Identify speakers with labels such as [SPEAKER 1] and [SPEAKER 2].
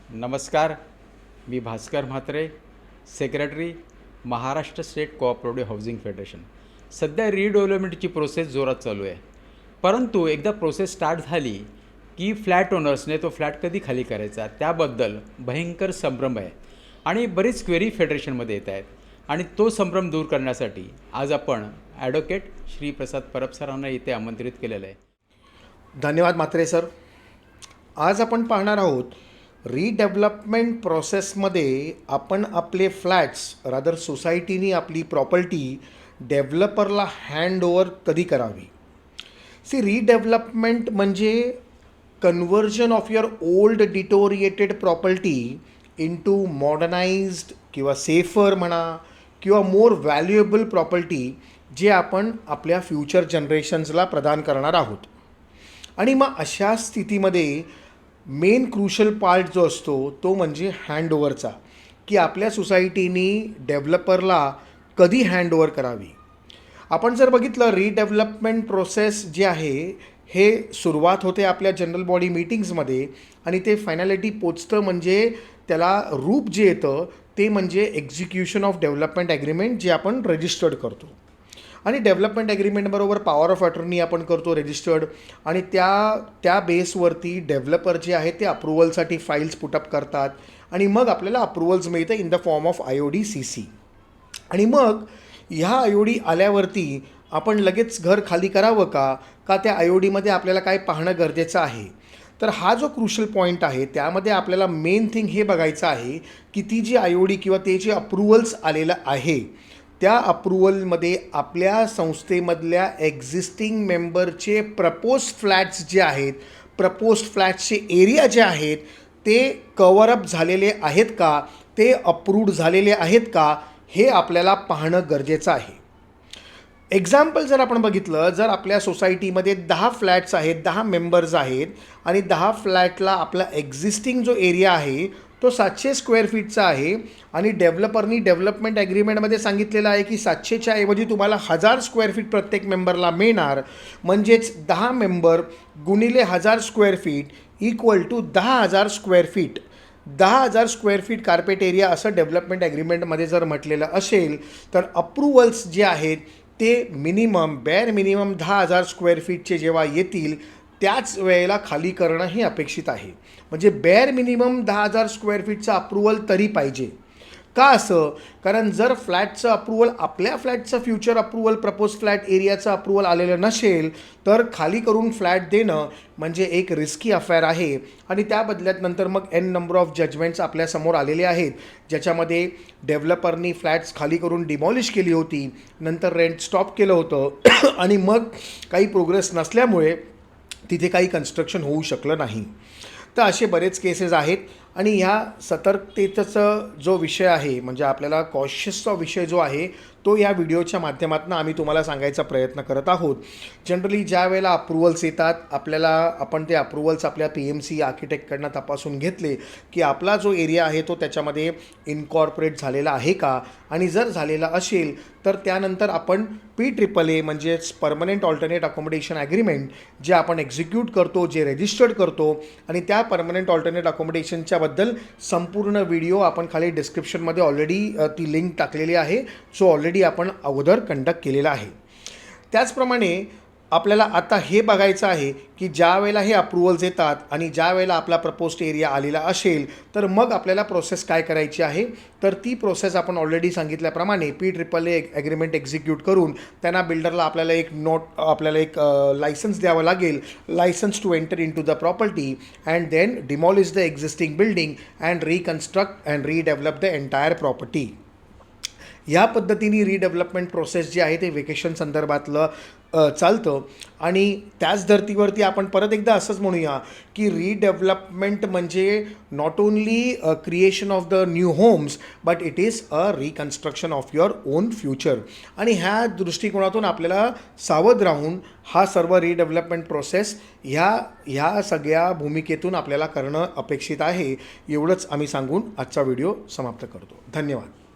[SPEAKER 1] नमस्कार. मी Bhaskar Mhatre, secretary, Maharashtra state cooperative housing federation. सध्या रिडेव्हलपमेंटची प्रोसेस जोरात चालू आहे. परंतु एकदा प्रोसेस स्टार्ट झाली की फ्लॅट ओनर्सने तो फ्लॅट कधी खाली करायचा त्याबद्दल भयंकर संभ्रम आहे आणि बरीच क्वेरी फेडरेशनमध्ये येत आहेत. आणि तो संभ्रम दूर करण्यासाठी आज आपण ॲडव्होकेट श्री प्रसाद परब सरांना इथे आमंत्रित केलेलं आहे.
[SPEAKER 2] धन्यवाद म्हात्रे सर. आज आपण पाहणार आहोत रिडेव्हलपमेंट प्रोसेसमध्ये आपण आपले फ्लॅट्स रादर सोसायटीनी आपली प्रॉपर्टी डेव्हलपरला हँडओव्हर कधी करावी. रिडेव्हलपमेंट म्हणजे conversion of your old deteriorated property into modernised किंवा सेफर म्हणा किंवा मोर व्हॅल्युएबल प्रॉपर्टी जे आपण आपल्या फ्युचर जनरेशन्सला प्रदान करणार आहोत. आणि मग अशा स्थितीमध्ये मेन क्रुशल पार्ट जो असतो तो म्हणजे हँडओव्हरचा, की आपल्या सोसायटीनी डेव्हलपरला कधी हँडओव्हर करावी. आपण जर बघितलं रिडेव्हलपमेंट प्रोसेस जे आहे हे सुरुवात होते आपल्या जनरल बॉडी मीटिंग्समध्ये आणि ते फायनॅलिटी पोचतं म्हणजे त्याला रूप जे येतं ते म्हणजे एक्झिक्युशन ऑफ डेव्हलपमेंट ॲग्रीमेंट जे आपण रजिस्टर्ड करतो. आणि डेव्हलपमेंट ॲग्रीमेंटबरोबर पॉवर ऑफ अटर्नी आपण करतो रजिस्टर्ड आणि त्या बेसवरती डेव्हलपर जे आहे ते अप्रुव्हलसाठी फाईल्स पुटअप करतात आणि मग आपल्याला अप्रुव्हल्स मिळतं in the form of IOD-CC. आणि मग ह्या IOD आल्यावरती आपण लगेच घर खाली करावं का त्या IODमध्ये आपल्याला काय पाहणं गरजेचं आहे. तर हा जो क्रुशल पॉईंट आहे त्यामध्ये आपल्याला मेन थिंग हे बघायचं आहे की ती जी IOD किंवा ते जे अप्रुव्हल्स आलेलं आहे त्या अप्रुव्हलमध्ये आपल्या संस्थेमधल्या एक्झिस्टिंग मेंबरचे प्रपोज फ्लॅट्स जे आहेत, प्रपोज फ्लॅट्सचे एरिया जे आहेत ते कव्हरअप झालेले आहेत का, ते अप्रूव्ड झालेले आहेत का हे आपल्याला पाहणं गरजेचं आहे. एक्झाम्पल जर आपण बघितलं, जर आपल्या सोसायटीमध्ये 10 फ्लॅट्स आहेत, 10 मेंबर्स आहेत आणि 10 फ्लॅटला आपला एक्झिस्टिंग जो एरिया आहे तो 700 स्क्वेअर फीटचा आहे आणि डेव्हलपरनी डेव्हलपमेंट ॲग्रीमेंटमध्ये सांगितलेलं आहे की 700च्या ऐवजी तुम्हाला 1000 स्क्वेअर फीट प्रत्येक मेंबरला मिळणार. म्हणजेच 10 मेंबर गुणिले 1000 square feet equal to 10,000 square feet. 10,000 square feet carpet area असं डेव्हलपमेंट ॲग्रीमेंटमध्ये जर म्हटलेलं असेल तर अप्रुव्हल्स जे आहेत ते बेअर मिनिमम 10,000 स्क्वेअर फीटचे जेव्हा येतील त्याच वेळेला खाली करणं हे अपेक्षित आहे. म्हणजे बेअर मिनिमम 10,000 स्क्वेअर फीटचं अप्रुव्हल तरी पाहिजे. का असं? कारण जर फ्लॅटचं अप्रुव्हल आपल्या फ्लॅटचं फ्युचर अप्रुव्हल प्रपोज फ्लॅट एरियाचं अप्रुव्हल आलेलं नसेल तर खाली करून फ्लॅट देणं म्हणजे एक रिस्की अफेअर आहे. आणि त्या बदल्यात नंतर मग नंबर ऑफ जजमेंट्स आपल्यासमोर आलेले आहेत ज्याच्यामध्ये डेव्हलपरनी फ्लॅट्स खाली करून डिमॉलिश केली होती, नंतर रेंट स्टॉप केलं होतं आणि मग काही प्रोग्रेस नसल्यामुळे तिथे काही कन्स्ट्रक्शन होऊ शकलं नाही. तर असे बरेच केसेस आहेत आणि ह्या सतर्कतेचा जो विषय आहे म्हणजे आपल्याला कॉशियसचा विषय जो आहे तो या व्हिडिओच्या माध्यमातून आम्ही तुम्हाला सांगायचा प्रयत्न करत आहोत. जनरली ज्या वेळेला अप्रुव्हल्स येतात आपण ते अप्रुव्हल्स आपल्या PMC आर्किटेक्टकडनं तपासून घेतले की आपला जो एरिया आहे तो त्याच्यामध्ये इनकॉर्पोरेट झालेला आहे का आणि जर झालेला असेल तर त्यानंतर आपण PAAA म्हणजेच परमनंट ऑल्टरनेट अकोमोडेशन ॲग्रीमेंट जे आपण एक्झिक्यूट करतो, जे रजिस्टर्ड करतो आणि त्या परमनंट ऑल्टरनेट अकोमोडेशनच्या बद्दल संपूर्ण व्हिडिओ आपण खाली डिस्क्रिप्शनमध्ये ऑलरेडी ती लिंक टाकलेली आहे जो ऑलरेडी आपण अगोदर कंडक्ट केलेला आहे. त्याचप्रमाणे आपल्याला आता हे बघायचं आहे की ज्या वेळेला हे अप्रुव्हल्स येतात आणि ज्या वेळेला आपला प्रपोज्ड एरिया आलेला असेल तर मग आपल्याला प्रोसेस काय करायची आहे. तर ती प्रोसेस आपण ऑलरेडी सांगितल्याप्रमाणे PAAA ॲग्रीमेंट एक्झिक्यूट करून त्यांना बिल्डरला आपल्याला एक लायसन्स द्यावं लागेल, license to enter into the property and then demolish the existing building and reconstruct and redevelop the entire property. ह्या पद्धतीने रिडेव्हलपमेंट प्रोसेस जी आहे ते वेकेशन संदर्भातलं चालतं. आणि त्याच धर्तीवरती आपण परत एकदा असंच म्हणूया की रिडेव्हलपमेंट म्हणजे not only creation of the new homes but it is a reconstruction of your own future. आणि ह्या दृष्टिकोनातून आपल्याला सावध राहून हा सर्व रिडेव्हलपमेंट प्रोसेस ह्या सगळ्या भूमिकेतून आपल्याला करणं अपेक्षित आहे. एवढंच आम्ही सांगून आजचा व्हिडिओ समाप्त करतो. धन्यवाद.